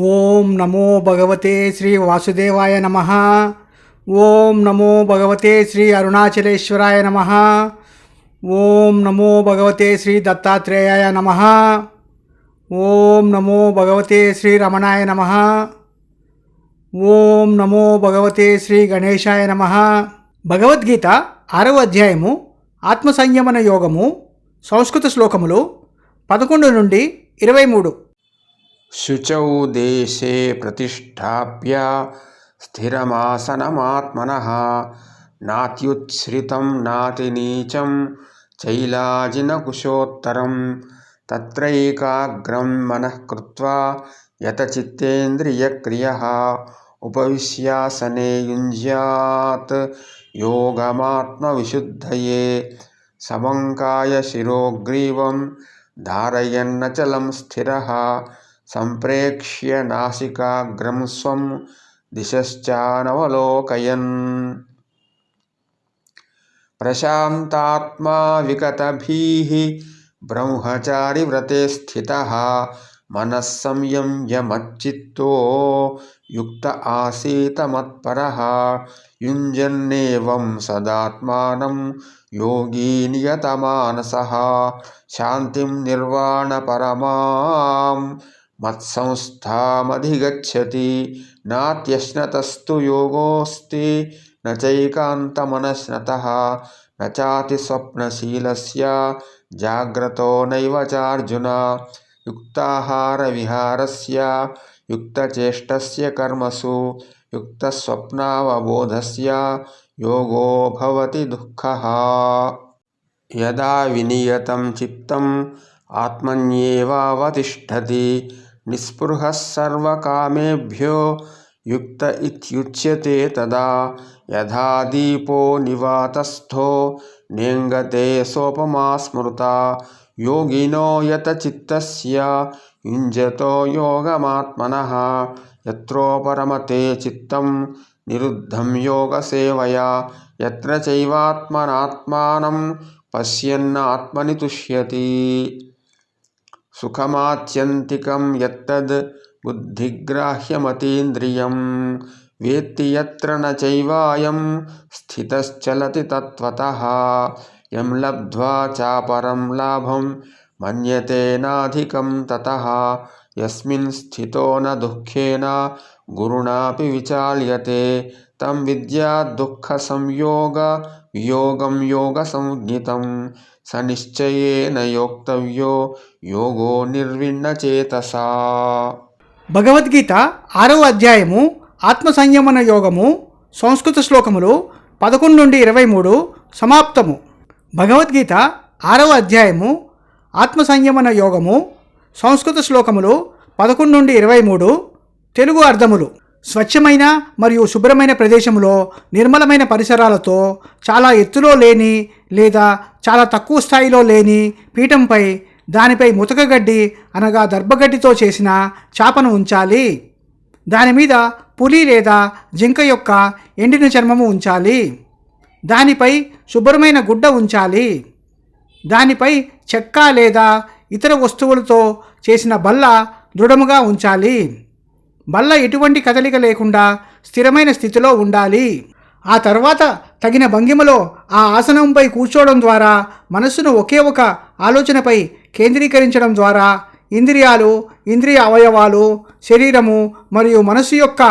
ఓం నమో భగవతే శ్రీ వాసుదేవాయ నమః. ఓం నమో భగవతే శ్రీ అరుణాచలేశ్వరాయ నమః. ఓం నమో భగవతే శ్రీ దత్తాత్రేయాయ నమః. ఓం నమో భగవతే శ్రీ రమణాయ నమః. ఓం నమో భగవతే శ్రీ గణేశాయ నమః. భగవద్గీత 6వ అధ్యాయము ఆత్మ సంయమన యోగము. సంస్కృత శ్లోకములు 11 నుండి 23. శుచౌ దేశే ప్రతిష్టాప్య స్థిరమాసనమాత్మనః నాత్యుచ్ఛ్రితం నాతినీచం చైలాజినకుశోత్తరం తత్రైకాగ్రం మనః కృత్వా యతచిత్తేంద్రియక్రియః ఉపవిశ్యాసనే యుంజ్యాత్ యోగమాత్మవిశుద్ధయే సమంకాయ శిరోగ్రీవం ధారయన్నచలం స్థిరః సంప్రేక్ష్య నాసికాగ్రం స్వం దిశశ్చానవలోకయన్ ప్రశాంతాత్మా విగతభీః బ్రహ్మచారి వ్రతే స్థితః మనః సంయమ్య మచ్చిత్తో యుక్త ఆసీత మత్పరః యుంజన్నేవం సదాత్మానం యోగీ నియతమానసః శాంతిం నిర్వాణపరమాం మత్సంస్థామధిగచ్చతి నాత్యశ్నతస్తు యోగోస్తి నచైకాంతమనశ్నతః నచాతి స్వప్నశీలస్య జాగ్రతో నైవ చార్జున యుక్తాహార విహారస్య యుక్తచేష్టస్య కర్మసు యుక్తస్వప్నావబోధస్య యోగో భవతి దుఃఖః యదా వినియతం చిత్తం ఆత్మన్యేవావతిష్ఠతి నిస్పృహः సర్వకామేభ్యో యుక్త ఇత్యుచ్యతే తదా యథా దీపో నివాతస్థో నేంగతే సోపమా స్మృతా యోగినో యతచిత్తస్య యుంజతో యోగమాత్మనః యత్రోపరమతే చిత్తం నిరుద్ధం యోగసేవయా యత్ర చైవాత్మనాత్మానం పశ్యన్నాత్మని తుష్యతి సుఖమాత్యంతికం యత్తద్ బుద్ధిగ్రాహ్యమతీంద్రియం వేత్తి యత్ర న చైవాయం స్థితశ్చలతి తత్వతః యం లబ్ధ్వా చాపరం లాభం మన్యతే నాధికం తతః యస్మిన్ స్థితో న దుఃఖేన గురుణాపి విచాల్యతే తం విద్యాత్ దుఃఖ సంయోగ వియోగం యోగ సంజ్ఞితం స నిశ్చయేన యోక్తవ్యో యోగో నిర్విణ్ణచేతసా. భగవద్గీత 6వ అధ్యాయము ఆత్మ సంయమన యోగము. సంస్కృత శ్లోకములు 11 నుండి 23 సమాప్తము. భగవద్గీత 6వ అధ్యాయము ఆత్మ సంయమన యోగము. సంస్కృత శ్లోకములు 11 నుండి 23. తెలుగు అర్థములు. స్వచ్ఛమైన మరియు శుభ్రమైన ప్రదేశంలో నిర్మలమైన పరిసరాలతో చాలా ఎత్తులో లేని లేదా చాలా తక్కువ స్థాయిలో లేని పీఠంపై దానిపై ముతకగడ్డి అనగా దర్భగడ్డితో చేసిన చాపను ఉంచాలి. దాని మీద పులి లేదా జింక యొక్క ఎండిన చర్మము ఉంచాలి. దానిపై శుభ్రమైన గుడ్డ ఉంచాలి. దానిపై చెక్క లేదా ఇతర వస్తువులతో చేసిన బల్ల దృఢముగా ఉంచాలి. బల్ల ఎటువంటి కదలిక లేకుండా స్థిరమైన స్థితిలో ఉండాలి. ఆ తర్వాత తగిన భంగిమలో ఆ ఆసనంపై కూర్చోవడం ద్వారా మనస్సును ఒకే ఒక ఆలోచనపై కేంద్రీకరించడం ద్వారా ఇంద్రియాలు, ఇంద్రియ అవయవాలు, శరీరము మరియు మనస్సు యొక్క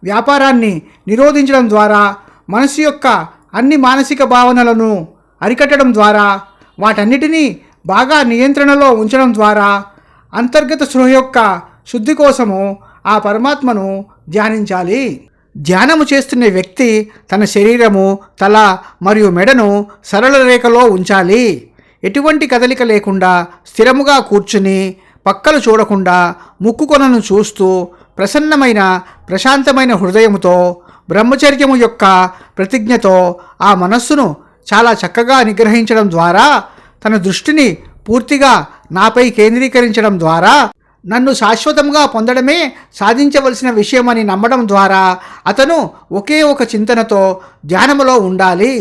వ్యాపారాన్ని నిరోధించడం ద్వారా మనస్సు యొక్క అన్ని మానసిక భావనలను అరికట్టడం ద్వారా వాటన్నిటినీ బాగా నియంత్రణలో ఉంచడం ద్వారా అంతర్గత స్పృహ యొక్క శుద్ధి కోసము ఆ పరమాత్మను ధ్యానించాలి. ధ్యానము చేస్తున్న వ్యక్తి తన శరీరము, తల మరియు మెడను సరళ రేఖలో ఉంచాలి. ఎటువంటి కదలిక లేకుండా స్థిరముగా కూర్చుని పక్కలు చూడకుండా ముక్కు కొనను చూస్తూ ప్రసన్నమైన ప్రశాంతమైన హృదయముతో బ్రహ్మచర్యము యొక్క ప్రతిజ్ఞతో ఆ మనస్సును చాలా చక్కగా నిగ్రహించడం ద్వారా తన దృష్టిని పూర్తిగా నాపై కేంద్రీకరించడం ద్వారా నన్ను శాశ్వతంగా పొందడమే సాధించవలసిన విషయమని నమ్మడం ద్వారా అతను ఒకే ఒక చింతనతో ధ్యానములో ఉండాలి.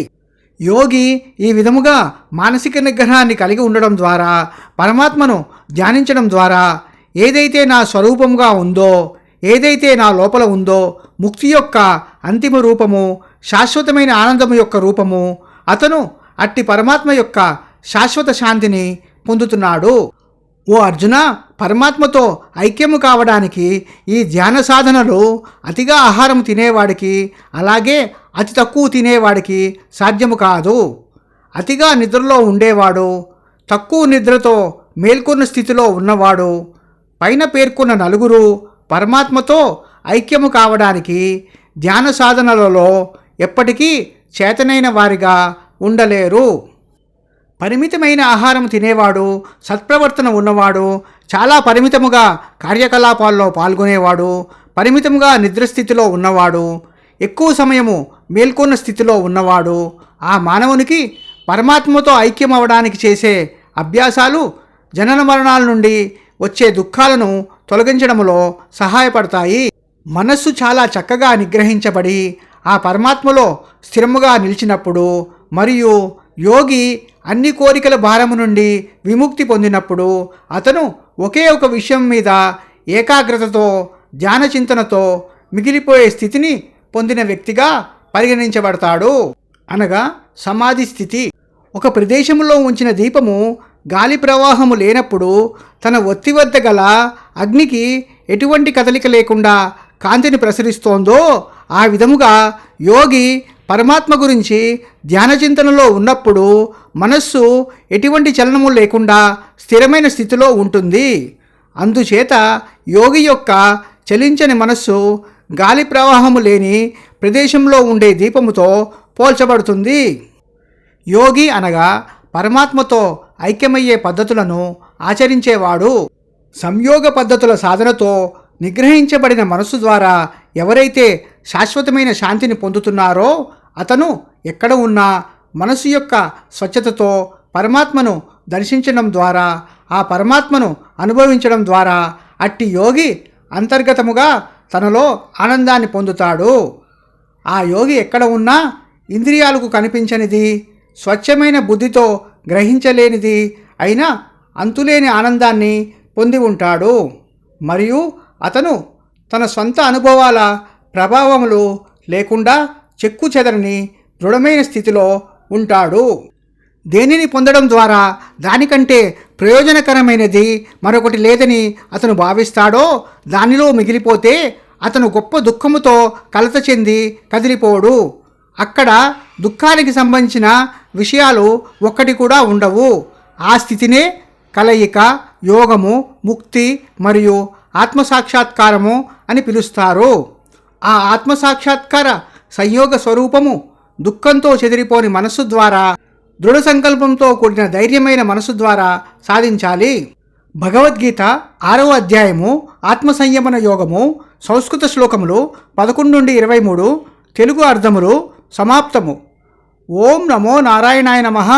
యోగి ఈ విధముగా మానసిక నిగ్రహాన్ని కలిగి ఉండడం ద్వారా పరమాత్మను ధ్యానించడం ద్వారా ఏదైతే నా స్వరూపంగా ఉందో, ఏదైతే నా లోపల ఉందో ముక్తి యొక్క అంతిమ రూపము, శాశ్వతమైన ఆనందము యొక్క రూపము, అతను అట్టి పరమాత్మ యొక్క శాశ్వత శాంతిని పొందుతున్నాడు. ఓ అర్జున, పరమాత్మతో ఐక్యము కావడానికి ఈ ధ్యాన సాధనలు అతిగా ఆహారం తినేవాడికి, అలాగే అతి తక్కువ తినేవాడికి సాధ్యము కాదు. అతిగా నిద్రలో ఉండేవాడు, తక్కువ నిద్రతో మేల్కొన్న స్థితిలో ఉన్నవాడు, పైన పేర్కొన్న నలుగురు పరమాత్మతో ఐక్యము కావడానికి ధ్యాన సాధనలలో ఎప్పటికీ చేతనైన వారిగా ఉండలేరు. పరిమితమైన ఆహారం తినేవాడు, సత్ప్రవర్తన ఉన్నవాడు, చాలా పరిమితముగా కార్యకలాపాల్లో పాల్గొనేవాడు, పరిమితముగా నిద్రస్థితిలో ఉన్నవాడు, ఎక్కువ సమయము మేల్కొన్న స్థితిలో ఉన్నవాడు, ఆ మానవునికి పరమాత్మతో ఐక్యం అవడానికి చేసే అభ్యాసాలు జనన మరణాల నుండి వచ్చే దుఃఖాలను తొలగించడంలో సహాయపడతాయి. మనస్సు చాలా చక్కగా నిగ్రహించబడి ఆ పరమాత్మలో స్థిరముగా నిలిచినప్పుడు, మరియు యోగి అన్ని కోరికల భారము నుండి విముక్తి పొందినప్పుడు, అతను ఒకే ఒక విషయం మీద ఏకాగ్రతతో ధ్యాన చింతనతో మిగిలిపోయే స్థితిని పొందిన వ్యక్తిగా పరిగణించబడతాడు, అనగా సమాధి స్థితి. ఒక ప్రదేశంలో ఉంచిన దీపము గాలి ప్రవాహము లేనప్పుడు తన ఒత్తి వద్ద గల అగ్నికి ఎటువంటి కదలిక లేకుండా కాంతిని ప్రసరిస్తోందో, ఆ విధముగా యోగి పరమాత్మ గురించి ధ్యాన చింతనలో ఉన్నప్పుడు మనస్సు ఎటువంటి చలనము లేకుండా స్థిరమైన స్థితిలో ఉంటుంది. అందుచేత యోగి యొక్క చలించని మనస్సు గాలి ప్రవాహము లేని ప్రదేశంలో ఉండే దీపముతో పోల్చబడుతుంది. యోగి అనగా పరమాత్మతో ఐక్యమయ్యే పద్ధతులను ఆచరించేవాడు. సంయోగ పద్ధతుల సాధనతో నిగ్రహించబడిన మనస్సు ద్వారా ఎవరైతే శాశ్వతమైన శాంతిని పొందుతున్నారో, అతను ఎక్కడ ఉన్నా మనసు యొక్క స్వచ్ఛతతో పరమాత్మను దర్శించడం ద్వారా, ఆ పరమాత్మను అనుభవించడం ద్వారా అట్టి యోగి అంతర్గతముగా తనలో ఆనందాన్ని పొందుతాడు. ఆ యోగి ఎక్కడ ఉన్నా ఇంద్రియాలకు కనిపించనిది, స్వచ్ఛమైన బుద్ధితో గ్రహించలేనిది అయిన అంతులేని ఆనందాన్ని పొంది ఉంటాడు. మరియు అతను తన సొంత అనుభవాల ప్రభావములు లేకుండా చెక్కు చెదరని దృఢమైన స్థితిలో ఉంటాడు. దేనిని పొందడం ద్వారా దానికంటే ప్రయోజనకరమైనది మరొకటి లేదని అతను భావిస్తాడో దానిలో మిగిలిపోతే అతను గొప్ప దుఃఖముతో కలత చెంది కదిలిపోడు. అక్కడ దుఃఖానికి సంబంధించిన విషయాలు ఒక్కటి కూడా ఉండవు. ఆ స్థితినే కలయిక, యోగము, ముక్తి మరియు ఆత్మసాక్షాత్కారము అని పిలుస్తారు. ఆ ఆత్మసాక్షాత్కార సంయోగ స్వరూపము దుఃఖంతో చెదిరిపోని మనస్సు ద్వారా, దృఢ సంకల్పంతో కూడిన ధైర్యమైన మనస్సు ద్వారా సాధించాలి. భగవద్గీత 6వ అధ్యాయము ఆత్మ సంయమన యోగము, సంస్కృత శ్లోకములు 11 నుండి 23, తెలుగు అర్థములు సమాప్తము. ఓం నమో నారాయణాయ నమః.